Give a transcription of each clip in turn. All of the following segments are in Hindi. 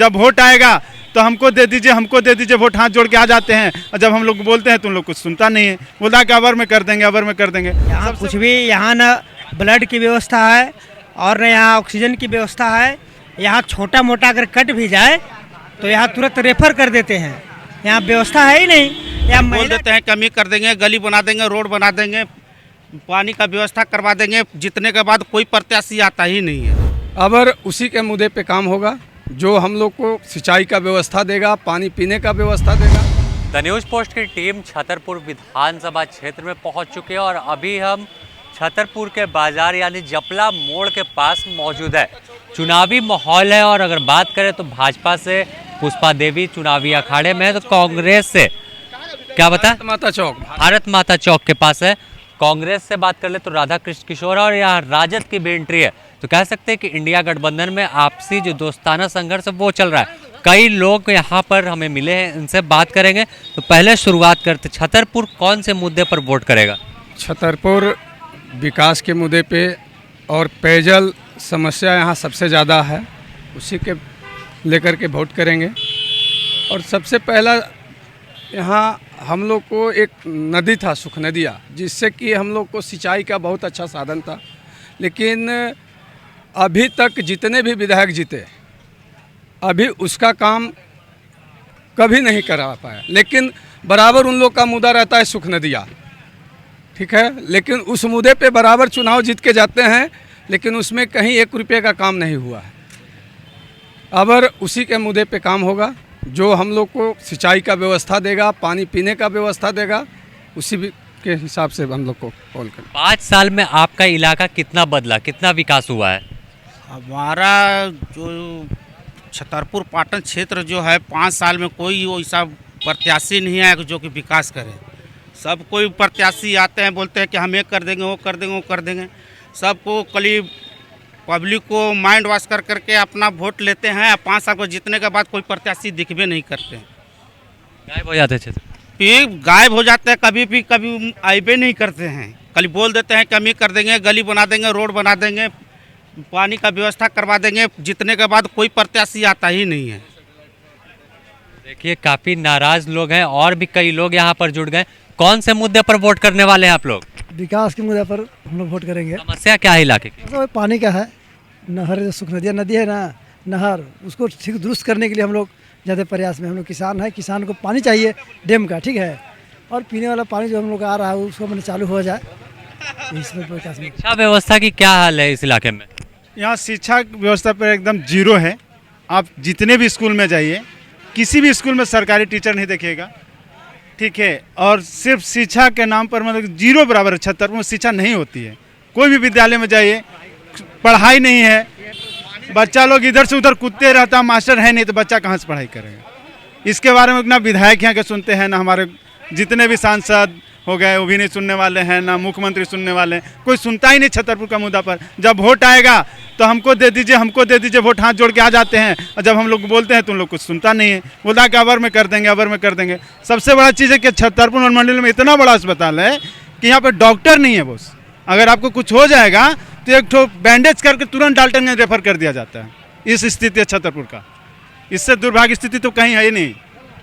जब वोट आएगा तो हमको दे दीजिए वोट हाथ जोड़ के आ जाते हैं, और जब हम लोग बोलते हैं तो उन लोग कुछ सुनता नहीं है, बोलता कि अबर में कर देंगे। यहाँ कुछ भी, यहाँ न ब्लड की व्यवस्था है और न यहाँ ऑक्सीजन की व्यवस्था है। यहाँ छोटा मोटा अगर कट भी जाए तो यहाँ तुरंत रेफर कर देते हैं, यहाँ व्यवस्था है ही नहीं। यहाँ बोल देते हैं कमी कर देंगे, गली बना देंगे, रोड बना देंगे, पानी का व्यवस्था करवा देंगे, जीतने के बाद कोई प्रत्याशी आता ही नहीं है। अबर उसी के मुद्दे पे काम होगा जो हम लोग को सिंचाई का व्यवस्था देगा, पानी पीने का व्यवस्था देगा। द न्यूज़ पोस्ट की टीम छतरपुर विधानसभा क्षेत्र में पहुंच चुके हैं और अभी हम छतरपुर के बाजार यानी जपला मोड़ के पास मौजूद है। चुनावी माहौल है और अगर बात करें तो भाजपा से पुष्पा देवी चुनावी अखाड़े में है, तो कांग्रेस से क्या बता भारत माता चौक के पास है। कांग्रेस से बात कर ले तो राधा कृष्ण किशोर और यहाँ राजद की भी एंट्री है। तो कह सकते हैं कि इंडिया गठबंधन में आपसी जो दोस्ताना संघर्ष है वो चल रहा है। कई लोग यहाँ पर हमें मिले हैं, इनसे बात करेंगे। तो पहले शुरुआत करते, छतरपुर कौन से मुद्दे पर वोट करेगा? छतरपुर विकास के मुद्दे पे और पेयजल समस्या यहाँ सबसे ज़्यादा है, उसी के लेकर के वोट करेंगे। और सबसे पहला यहाँ हम लोग को एक नदी था, सुख नदिया, जिससे कि हम लोग को सिंचाई का बहुत अच्छा साधन था, लेकिन अभी तक जितने भी विधायक जीते अभी उसका काम कभी नहीं करा पाया। लेकिन बराबर उन लोग का मुद्दा रहता है सुख नदिया, ठीक है, लेकिन उस मुद्दे पे बराबर चुनाव जीत के जाते हैं, लेकिन उसमें कहीं 1 रुपये का काम नहीं हुआ है। अबर उसी के मुद्दे पे काम होगा जो हम लोग को सिंचाई का व्यवस्था देगा, पानी पीने का व्यवस्था देगा, उसी के हिसाब से हम लोग को कॉल करें। 5 साल में आपका इलाका कितना बदला, कितना विकास हुआ है? हमारा जो छतरपुर पाटन क्षेत्र जो है 5 साल में कोई ऐसा प्रत्याशी नहीं आया जो कि विकास करे। सब कोई प्रत्याशी आते हैं, बोलते हैं कि हम ये कर देंगे, वो कर देंगे, वो कर देंगे। सबको कली पब्लिक को माइंड वॉश कर करके अपना वोट लेते हैं। 5 साल को जीतने के बाद कोई प्रत्याशी दिखबे नहीं करते हैं, गायब हो जाते हैं। फिर गायब हो जाते हैं, कभी आइबे नहीं करते हैं। कल बोल देते हैं कमी कर देंगे, गली बना देंगे, रोड बना देंगे, पानी का व्यवस्था करवा देंगे, जीतने के बाद कोई प्रत्याशी आता ही नहीं है। देखिए काफ़ी नाराज लोग हैं और भी कई लोग यहाँ पर जुड़ गए। कौन से मुद्दे पर वोट करने वाले हैं आप लोग? विकास के मुद्दे पर हम लोग वोट करेंगे। समस्या क्या है इलाके की? तो पानी का है, नहर सुख नदिया नदी है ना, नहर उसको ठीक दुरुस्त करने के लिए हम लोग ज़्यादा प्रयास में। हम लोग किसान है, किसान को पानी चाहिए डैम का, ठीक है, और पीने वाला पानी जो हम लोग आ रहा है उसको मैंने चालू हो जाए। इसमें शिक्षा व्यवस्था की क्या हाल है इस इलाके में? यहाँ शिक्षा व्यवस्था पर एकदम जीरो है। आप जितने भी स्कूल में जाइए, किसी भी स्कूल में सरकारी टीचर नहीं देखिएगा, ठीक है, और सिर्फ शिक्षा के नाम पर मतलब जीरो बराबर है। छतरपुर में शिक्षा नहीं होती है। कोई भी विद्यालय में जाइए, पढ़ाई नहीं है, बच्चा लोग इधर से उधर कूदते रहता, मास्टर है नहीं तो बच्चा कहाँ से पढ़ाई करेगा। इसके बारे में ना विधायक यहाँ के सुनते हैं, ना हमारे जितने भी सांसद हो गए वो भी नहीं सुनने वाले हैं, ना मुख्यमंत्री सुनने वाले हैं, कोई सुनता ही नहीं छतरपुर का मुद्दा पर। जब वोट आएगा तो हमको दे दीजिए वोट हाथ जोड़ के आ जाते हैं, और जब हम लोग बोलते हैं तो उन लोग कुछ सुनता नहीं है, बोलता कि अबर में कर देंगे। सबसे बड़ा चीज़ है कि छतरपुर मंडल में इतना बड़ा अस्पताल है कि यहाँ पर डॉक्टर नहीं है बॉस। अगर आपको कुछ हो जाएगा तो एक ठो बैंडेज करके तुरंत डाल्टनगंज रेफर कर दिया जाता है। इस स्थिति है छतरपुर का, इससे दुर्भाग्य स्थिति तो कहीं है ही नहीं।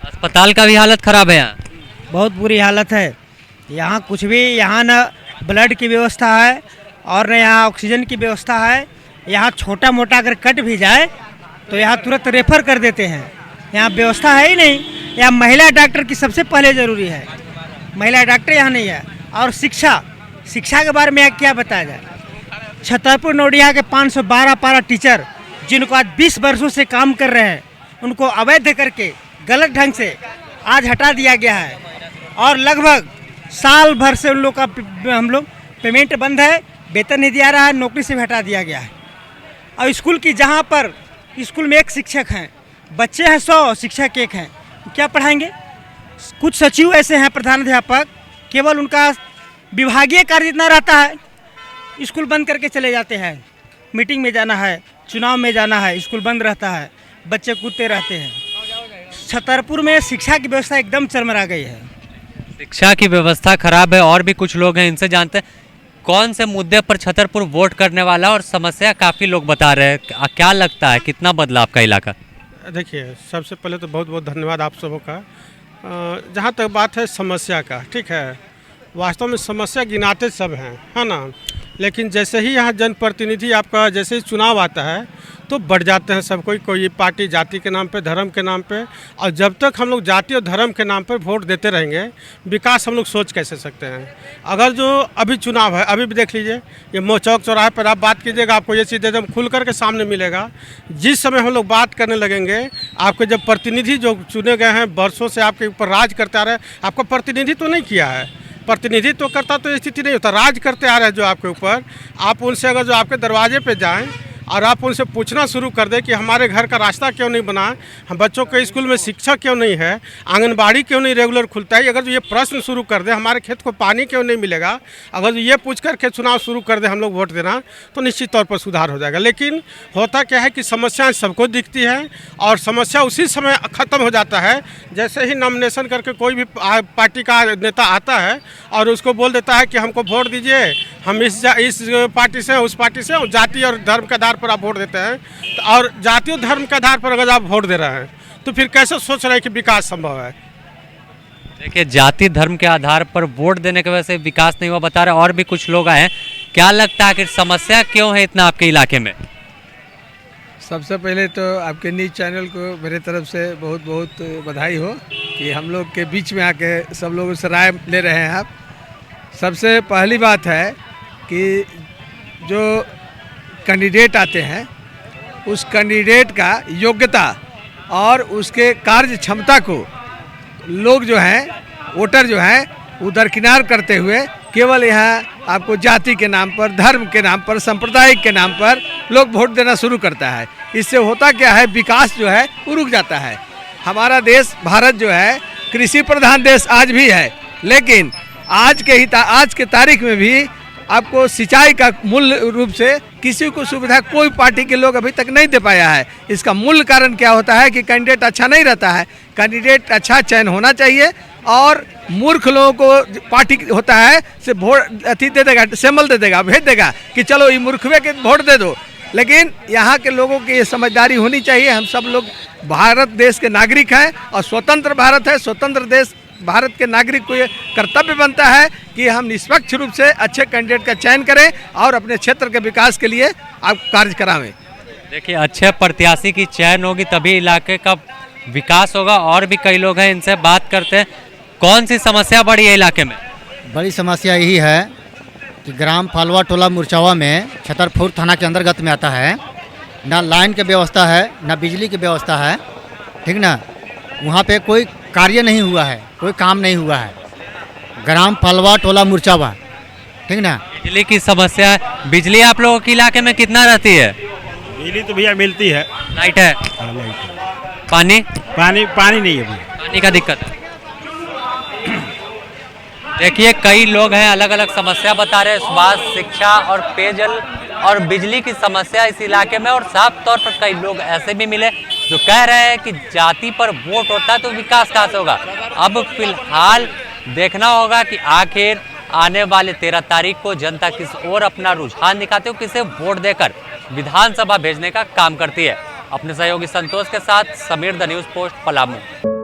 अस्पताल का भी हालत खराब है, यहाँ बहुत बुरी हालत है। यहाँ कुछ भी, यहाँ न ब्लड की व्यवस्था है और न यहाँ ऑक्सीजन की व्यवस्था है। यहाँ छोटा मोटा अगर कट भी जाए तो यहाँ तुरंत रेफर कर देते हैं, यहाँ व्यवस्था है ही नहीं। यहाँ महिला डॉक्टर की सबसे पहले ज़रूरी है, महिला डॉक्टर यहाँ नहीं है। और शिक्षा के बारे में क्या बताया जाए? छतरपुर नोडिया के 512 पारा टीचर जिनको आज 20 वर्षों से काम कर रहे हैं, उनको अवैध करके गलत ढंग से आज हटा दिया गया है, और लगभग साल भर से उन लोग का हम लोग पेमेंट बंद है, वेतन नहीं दिया रहा है, नौकरी से भी हटा दिया गया है। और स्कूल की जहाँ पर स्कूल में 1 शिक्षक हैं, बच्चे हैं 100, शिक्षक 1 हैं, क्या पढ़ाएंगे? कुछ सचिव ऐसे हैं, प्रधानाध्यापक, केवल उनका विभागीय कार्य इतना रहता है, स्कूल बंद करके चले जाते हैं। मीटिंग में जाना है, चुनाव में जाना है, स्कूल बंद रहता है, बच्चे कूदते रहते हैं। छतरपुर में शिक्षा की व्यवस्था एकदम चरमरा गई है। शिक्षा की व्यवस्था खराब है और भी कुछ लोग हैं, इनसे जानते हैं कौन से मुद्दे पर छतरपुर वोट करने वाला, और समस्या काफ़ी लोग बता रहे हैं। क्या लगता है कितना बदला आपका इलाका? देखिए, सबसे पहले तो बहुत बहुत धन्यवाद आप सबों का। जहाँ तक बात है समस्या का, ठीक है, वास्तव में समस्या गिनाते सब हैं, है ना, लेकिन जैसे ही यहाँ जनप्रतिनिधि आपका जैसे ही चुनाव आता है तो बढ़ जाते हैं सब कोई पार्टी जाति के नाम पे, धर्म के नाम पे। और जब तक हम लोग जाति और धर्म के नाम पे वोट देते रहेंगे, विकास हम लोग सोच कैसे सकते हैं। अगर जो अभी चुनाव है, अभी भी देख लीजिए, ये चौक चौराहे पर आप बात कीजिएगा, आपको ये चीज़ एकदम खुल कर के सामने मिलेगा। जिस समय हम लोग बात करने लगेंगे, आपके जब प्रतिनिधि जो चुने गए हैं, वर्षों से आपके ऊपर राज करते आ रहे हैं, आपका प्रतिनिधित्व तो नहीं किया है, प्रतिनिधित्व तो करता तो स्थिति नहीं होता, राज करते आ रहे हैं जो आपके ऊपर। आप उनसे अगर जो आपके दरवाजे पे जाएं और आप उनसे पूछना शुरू कर दें कि हमारे घर का रास्ता क्यों नहीं बना, हम बच्चों के स्कूल में शिक्षा क्यों नहीं है, आंगनबाड़ी क्यों नहीं रेगुलर खुलता है, अगर जो ये प्रश्न शुरू कर दे, हमारे खेत को पानी क्यों नहीं मिलेगा, अगर जो ये पूछ करके चुनाव शुरू कर दे हम लोग वोट देना, तो निश्चित तौर पर सुधार हो जाएगा। लेकिन होता क्या है कि समस्याएं सबको दिखती हैं और समस्या उसी समय ख़त्म हो जाता है जैसे ही नॉमिनेशन करके कोई भी पार्टी का नेता आता है और उसको बोल देता है कि हमको वोट दीजिए, हम इस पार्टी से उस पार्टी से, जाति और धर्म के आधार पर आप वोट देते हैं। और जाति और धर्म के आधार पर अगर आप वोट दे रहे हैं तो फिर कैसे सोच रहे हैं कि विकास संभव है। देखिए, जाति धर्म के आधार पर वोट देने की वजह से विकास नहीं हुआ बता रहे, और भी कुछ लोग आए हैं। क्या लगता है कि समस्या क्यों है इतना आपके इलाके में? सबसे पहले तो आपके न्यूज़ चैनल को मेरे तरफ से बहुत बहुत बधाई हो कि हम लोग के बीच में आके सब लोगों से राय ले रहे हैं आप। सबसे पहली बात है कि जो कैंडिडेट आते हैं उस कैंडिडेट का योग्यता और उसके कार्य क्षमता को लोग जो हैं, वोटर जो हैं, वो दरकिनार करते हुए केवल यहाँ आपको जाति के नाम पर, धर्म के नाम पर, सांप्रदायिक के नाम पर लोग वोट देना शुरू करता है। इससे होता क्या है, विकास जो है वो रुक जाता है। हमारा देश भारत जो है कृषि प्रधान देश आज भी है, लेकिन आज के तारीख में भी आपको सिंचाई का मूल रूप से किसी को सुविधा कोई पार्टी के लोग अभी तक नहीं दे पाया है। इसका मूल कारण क्या होता है कि कैंडिडेट अच्छा नहीं रहता है। कैंडिडेट अच्छा चयन होना चाहिए और मूर्ख लोगों को पार्टी होता है से वोट अथी दे देगा, सैंपल दे देगा, भेज देगा कि चलो ये मूर्खवे के वोट दे दो। लेकिन यहाँ के लोगों की ये समझदारी होनी चाहिए। हम सब लोग भारत देश के नागरिक हैं और स्वतंत्र भारत है। स्वतंत्र देश भारत के नागरिक को ये कर्तव्य बनता है कि हम निष्पक्ष रूप से अच्छे कैंडिडेट का चयन करें और अपने क्षेत्र के विकास के लिए आप कार्य करावें। देखिए, अच्छे प्रत्याशी की चयन होगी तभी इलाके का विकास होगा। और भी कई लोग हैं, इनसे बात करते हैं। कौन सी समस्या बड़ी है इलाके में? बड़ी समस्या यही है कि ग्राम फालवा टोला मुरचावा में छतरपुर थाना के अंतर्गत में आता है, ना लाइन की व्यवस्था है, ना बिजली की व्यवस्था है, ठीक ना। वहाँ पे कोई कार्य नहीं हुआ है, कोई काम नहीं हुआ है। ग्राम फालवा टोला मुरचावा, ठीक ना। बिजली की समस्या है। बिजली आप लोगों के इलाके में कितना रहती है? बिजली तो भैया मिलती है, लाइट है? हाँ, लाइट है। पानी पानी नहीं है भैया, पानी का दिक्कत है। देखिए, कई लोग हैं, अलग अलग समस्या बता रहे हैं। स्वास्थ्य, शिक्षा और पेयजल और बिजली की समस्या इस इलाके में। और साफ तौर पर कई लोग ऐसे भी मिले जो कह रहे हैं कि जाति पर वोट होता है तो विकास कहाँ से होगा। अब फिलहाल देखना होगा कि आखिर आने वाले 13 तारीख को जनता किस ओर अपना रुझान दिखाते हो, किसे वोट देकर विधानसभा भेजने का काम करती है। अपने सहयोगी संतोष के साथ Sameer, the news post, Palamu.